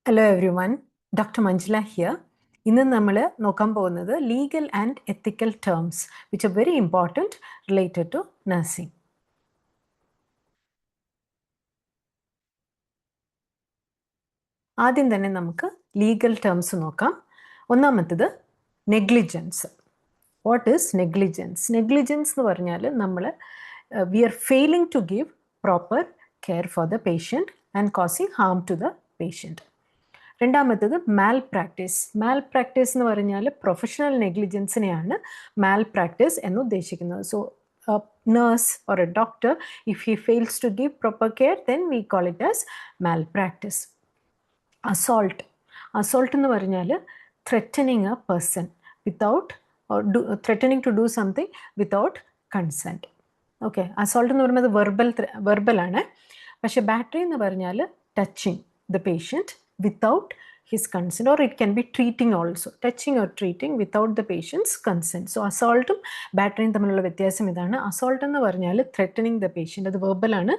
Hello everyone, Dr. Manjula here. ഇന്ന് നമ്മൾ നോക്കാൻ പോകുന്നത് legal and ethical terms which are very important related to nursing. ആദ്യം തന്നെ നമുക്ക് legal terms നോക്കാം. ഒന്നാമത്തേത് negligence. What is negligence? Negligence എന്ന് പറഞ്ഞാൽ നമ്മൾ we are failing to give proper care for the patient and causing harm to the patient. രണ്ടാമത്തേത് മാൽ practice എന്ന് പറഞ്ഞാൽ പ്രൊഫഷണൽ നെഗ്ലിജൻസിനെയാണ് മാൽ പ്രാക്ടീസ് എന്ന് ഉദ്ദേശിക്കുന്നത്. So nurse or a doctor, if he fails to give proper care, then we call it as malpractice. Assault എന്ന് പറഞ്ഞാൽ threatening a person without or threatening to do something without consent. Okay, assault എന്ന് പറയുന്നത് വെർബലാണ്. പക്ഷെ battery എന്ന് പറഞ്ഞാൽ touching the patient without his consent, or it can be treating also, touching or treating without the patient's consent. So assaultum batteryയും തമ്മിലുള്ള വ്യത്യാസം ഇതാണ്. Assault എന്ന് പറഞ്ഞാൽ threatening the patient, അത് വെർബലാണ്.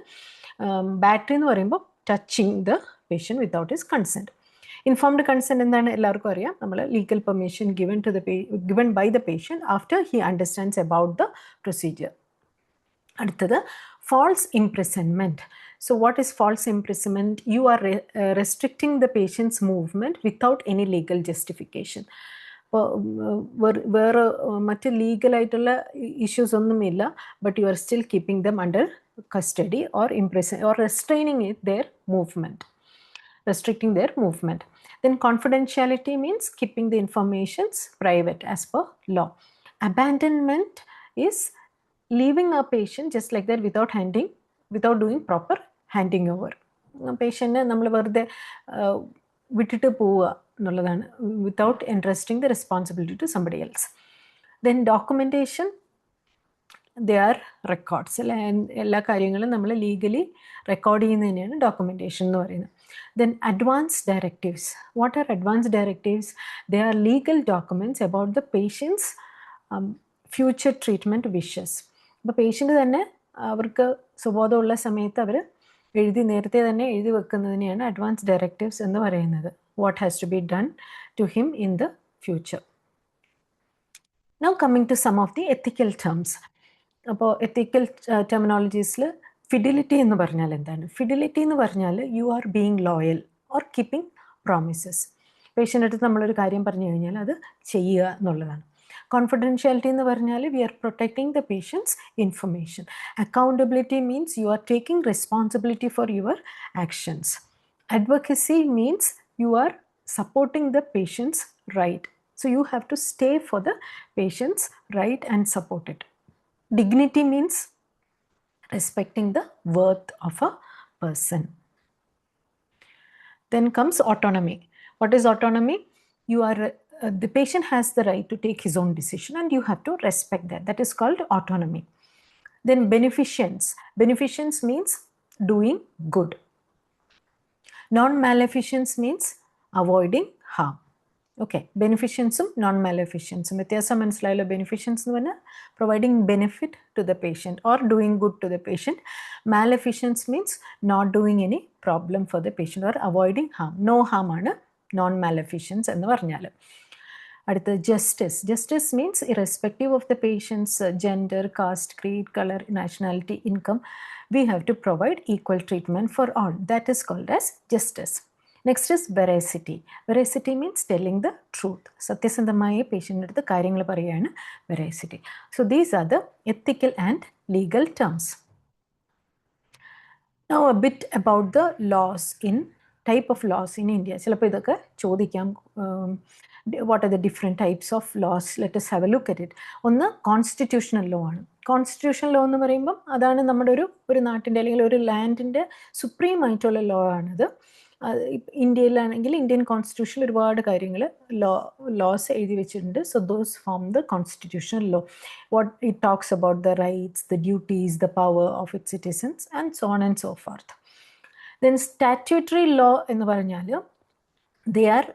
ബാറ്ററി എന്ന് പറയുമ്പോൾ touching the patient without his consent. Informed consent എന്താണ് എല്ലാവർക്കും അറിയാം. നമ്മൾ legal permission given by the patient after he understands about the procedure. അടുത്തത് false imprisonment. So what is false imprisonment? You are restricting the patient's movement without any legal justification. വേറെ മറ്റ് ലീഗലായിട്ടുള്ള issues ഒന്നുമില്ല, but you are still keeping dum under custody or imprison or restraining their movement. Then confidentiality means keeping the informations private as per law. Abandonment is leaving a patient just like that without doing proper handing over. പേഷ്യൻറ്റിനെ നമ്മൾ വെറുതെ വിട്ടിട്ട് പോവുക എന്നുള്ളതാണ്, without entrusting the responsibility to somebody else. Then documentation, they are records അല്ലെ, എല്ലാ കാര്യങ്ങളും നമ്മൾ ലീഗലി റെക്കോർഡ് ചെയ്യുന്നതിനെയാണ് ഡോക്യുമെൻറ്റേഷൻ എന്ന് പറയുന്നത്. Then advance directives. What are advance directives? They are legal documents about the patients future treatment wishes. അപ്പോൾ patient തന്നെ അവർക്ക് സുബോധമുള്ള സമയത്ത് അവർ നേരത്തെ തന്നെ എഴുതി വെക്കുന്നതിനെയാണ് അഡ്വാൻസ് ഡയറക്റ്റീവ്സ് എന്ന് പറയുന്നത്. What has to be done to him in the future. Now coming to some of the ethical terms. അപ്പോൾ എത്തിക്കൽ ടെർമിനോളജീസിൽ ഫിഡിലിറ്റി എന്ന് പറഞ്ഞാൽ എന്താണ്? ഫിഡിലിറ്റി എന്ന് പറഞ്ഞാൽ you are being loyal or keeping promises. Patient അടുത്ത് നമ്മളൊരു കാര്യം പറഞ്ഞു കഴിഞ്ഞാൽ അത് ചെയ്യുക എന്നുള്ളതാണ്. Confidentiality എന്ന് പറഞ്ഞാൽ we are protecting the patient's information. Accountability means you are taking responsibility for your actions. Advocacy means you are supporting the patient's right. So you have to stay for the patient's right and support it. Dignity means respecting the worth of a person. Then comes autonomy. What is autonomy? You are the patient has the right to take his own decision and you have to respect that. That is called autonomy. Then beneficence. Beneficence means doing good. Non-maleficence means avoiding harm. Okay, beneficenceum non-maleficenceum വ്യത്യാസം മനസ്സിലായല്ലോ. beneficence എന്ന് പറഞ്ഞാൽ providing benefit to the patient or doing good to the patient. Maleficence means not doing any problem for the patient or avoiding harm. No harm ആണ് non-maleficence എന്ന് പറഞ്ഞാൽ. അടുത്ത justice means irrespective of the patient's gender, caste, creed, colour, nationality, income, we have to provide equal treatment for all. That is called as justice. Next is veracity. Veracity means telling the truth. സത്യസന്ധമായ പേഷ്യൻ്റെ അടുത്ത് കാര്യങ്ങൾ പറയുകയാണ് veracity. So these are the ethical and legal terms. Now a bit about the laws in type of laws in India. ചിലപ്പോൾ ഇതൊക്കെ ചോദിക്കാം. What are the different types of laws? Let us have a look at it. ഒന്ന് constitutional law ആണ്. Constitutional law എന്ന് പറയുമ്പം അതാണ് നമ്മുടെ ഒരു നാട്ടിൻ്റെ അല്ലെങ്കിൽ ഒരു ലാൻഡിൻ്റെ സുപ്രീം ആയിട്ടുള്ള ലോ ആണിത്. ഇന്ത്യയിലാണെങ്കിൽ ഇന്ത്യൻ കോൺസ്റ്റിറ്റ്യൂഷനിൽ ഒരുപാട് കാര്യങ്ങൾ ലോസ് എഴുതി വെച്ചിട്ടുണ്ട്. So those form the constitutional law. What it talks about the rights, the duties, the power of its citizens and so on and so forth. Then statutory law എന്ന് പറഞ്ഞാൽ they are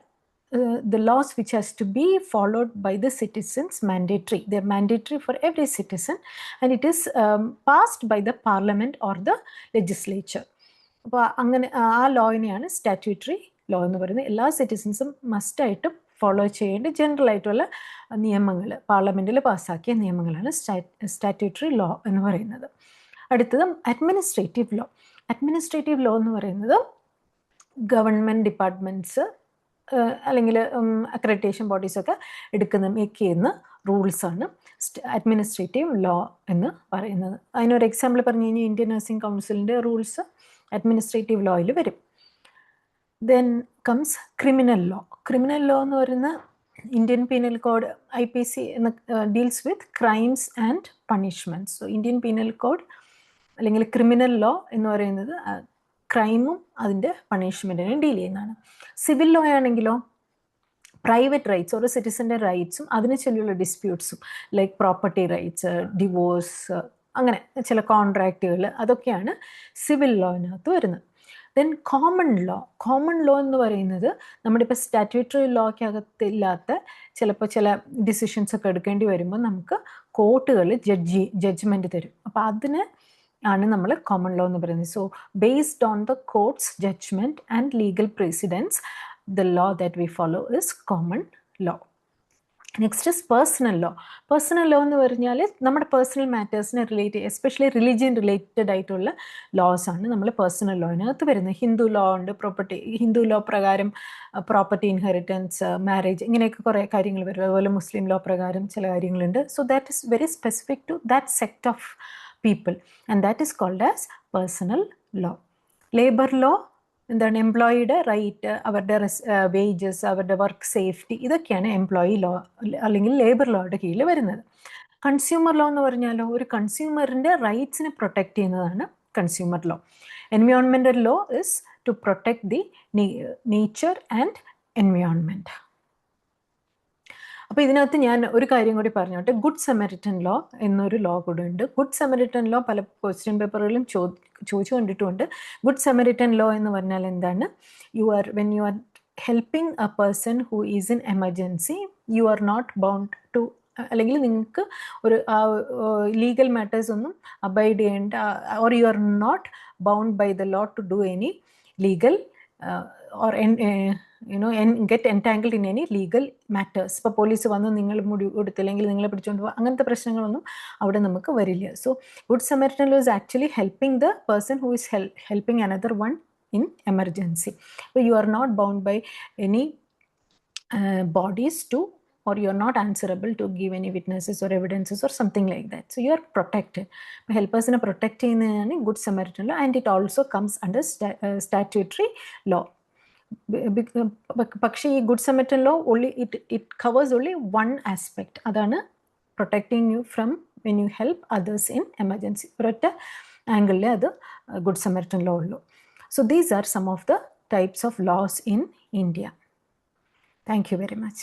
the laws which has to be followed by the citizens, mandatory. They are mandatory for every citizen and it is passed by the parliament or the legislature. അപ്പോൾ അങ്ങനെ ആ ലോയിനെയാണ് statutory law എന്ന് പറയുന്നത് എല്ലാ സിറ്റിസൻസും മസ്റ്റായിട്ടും follow ചെയ്യേണ്ട general ആയിട്ടുള്ള നിയമങ്ങൾ, പാർലമെൻറ്റിൽ പാസ്സാക്കിയ നിയമങ്ങളാണ് സ്റ്റാറ്റ്യൂട്ടറി ലോ എന്ന് പറയുന്നത്. അടുത്തത് അഡ്മിനിസ്ട്രേറ്റീവ് ലോ. അഡ്മിനിസ്ട്രേറ്റീവ് ലോ എന്ന് പറയുന്നത് ഗവൺമെൻറ് ഡിപ്പാർട്ട്മെൻറ്റ്സ് അല്ലെങ്കിൽ അക്രഡിറ്റേഷൻ ബോഡീസൊക്കെ മേക്ക് ചെയ്യുന്ന റൂൾസാണ് അഡ്മിനിസ്ട്രേറ്റീവ് ലോ എന്ന് പറയുന്നത്. അതിനൊരു എക്സാമ്പിൾ പറഞ്ഞു കഴിഞ്ഞാൽ ഇന്ത്യൻ നഴ്സിംഗ് കൗൺസിലിൻ്റെ റൂൾസ് അഡ്മിനിസ്ട്രേറ്റീവ് ലോയിൽ വരും. Then comes criminal law. Criminal law എന്ന് പറയുന്ന ഇന്ത്യൻ പീനൽ കോഡ് IPC എന്ന deals with crimes and punishments. So Indian penal code അല്ലെങ്കിൽ ക്രിമിനൽ ലോ എന്ന് പറയുന്നത് ക്രൈമും അതിൻ്റെ പണിഷ്മെൻറ്റിനെയും ഡീൽ ചെയ്യുന്നതാണ്. സിവിൽ ലോ ആണെങ്കിലോ പ്രൈവറ്റ് റൈറ്റ്സ്, ഓരോ സിറ്റിസൻ്റെ റൈറ്റ്സും അതിന് ചൊല്ലിയുള്ള ഡിസ്പ്യൂട്ട്സും ലൈക്ക് പ്രോപ്പർട്ടി റൈറ്റ്സ്, ഡിവോഴ്സ്, അങ്ങനെ ചില കോൺട്രാക്റ്റുകൾ, അതൊക്കെയാണ് സിവിൽ ലോയിനകത്ത് വരുന്നത്. Then common law. Common law എന്ന് പറയുന്നത് നമ്മുടെ ഇപ്പോൾ സ്റ്റാറ്റ്യൂട്ടറി ലോയ്ക്കകത്തില്ലാത്ത ചിലപ്പോൾ ചില ഡിസിഷൻസ് ഒക്കെ എടുക്കേണ്ടി വരുമ്പോൾ നമുക്ക് കോർട്ടുകൾ ജഡ്ജ്മെൻറ്റ് തരും. അപ്പോൾ അതിന് ആണ് നമ്മൾ കോമൺ ലോ എന്ന് പറയുന്നത്. So based on the courts judgment and legal precedents, the law that we follow is common law. Next is personal law. Personal law എന്ന് പറഞ്ഞാൽ നമ്മുടെ പേഴ്സണൽ മാറ്റേഴ്സിനെ റിലേറ്റ്, എസ്പെഷ്യലി റിലീജിയൻ റിലേറ്റഡ് ആയിട്ടുള്ള ലോസ് ആണ് നമ്മൾ personal ലോയിനകത്ത് വരുന്നത്. ഹിന്ദു ലോ ഉണ്ട്, പ്രോപ്പർട്ടി, ഹിന്ദു ലോ പ്രകാരം പ്രോപ്പർട്ടി ഇൻഹെറിറ്റൻസ്, മാരേജ്, ഇങ്ങനെയൊക്കെ കുറേ കാര്യങ്ങൾ വരും. അതുപോലെ മുസ്ലിം ലോ പ്രകാരം ചില കാര്യങ്ങളുണ്ട്. So that is very specific to that sect of people and that is called as personal law. Labour law എന്താണ്? എംപ്ലോയിയുടെ റൈറ്റ്, അവരുടെ വേജസ്, അവരുടെ വർക്ക് സേഫ്റ്റി, ഇതൊക്കെയാണ് എംപ്ലോയി ലോ അല്ലെങ്കിൽ ലേബർ ലോയുടെ കീഴിൽ വരുന്നത്. കൺസ്യൂമർ ലോ എന്ന് പറഞ്ഞാലോ ഒരു കൺസ്യൂമറിൻ്റെ റൈറ്റ്സിനെ പ്രൊട്ടക്റ്റ് ചെയ്യുന്നതാണ് consumer law. Environmental law is to protect the nature and environment. അപ്പോൾ ഇതിനകത്ത് ഞാൻ ഒരു കാര്യം കൂടി പറഞ്ഞോട്ടെ. ഗുഡ് സമരിറ്റൻ ലോ എന്നൊരു ലോ കൂടെ ഉണ്ട്. ഗുഡ് സമരിറ്റൻ ലോ പല ക്വസ്റ്റ്യൻ പേപ്പറുകളിലും ചോദിച്ചു കണ്ടിട്ടുമുണ്ട്. ഗുഡ് സമരിറ്റൻ ലോ എന്ന് പറഞ്ഞാൽ എന്താണ്? When you are helping a person who is in emergency, you are not bound to, അല്ലെങ്കിൽ നിങ്ങൾക്ക് ഒരു ലീഗൽ മാറ്റേഴ്സ് ഒന്നും അബൈഡ് ചെയ്യേണ്ട, or you are not bound by the law to do any legal or get entangled in any legal matters. ഇപ്പോൾ police വന്ന് നിങ്ങൾ മുടി കൊടുത്തില്ലെങ്കിൽ നിങ്ങളെ പിടിച്ചുകൊണ്ട് പോകുക, അങ്ങനത്തെ പ്രശ്നങ്ങളൊന്നും അവിടെ നമുക്ക് വരില്ല. So good samaritan law is actually helping the person who is helping another one in emergency. So you are not bound by any bodies to, or you are not answerable to give any witnesses or evidences or something like that. So you are protected. Helpers in a protecting good Samaritan law, and it also comes under statutory law. പക്ഷേ ഈ good samaritan law only it covers only one aspect, അതാണ് protecting you from when you help others in emergency. ഒരൊറ്റ ആംഗിളിലെ അത് good samaritan law ഉള്ളൂ. So these are some of the types of laws in India. Thank you very much.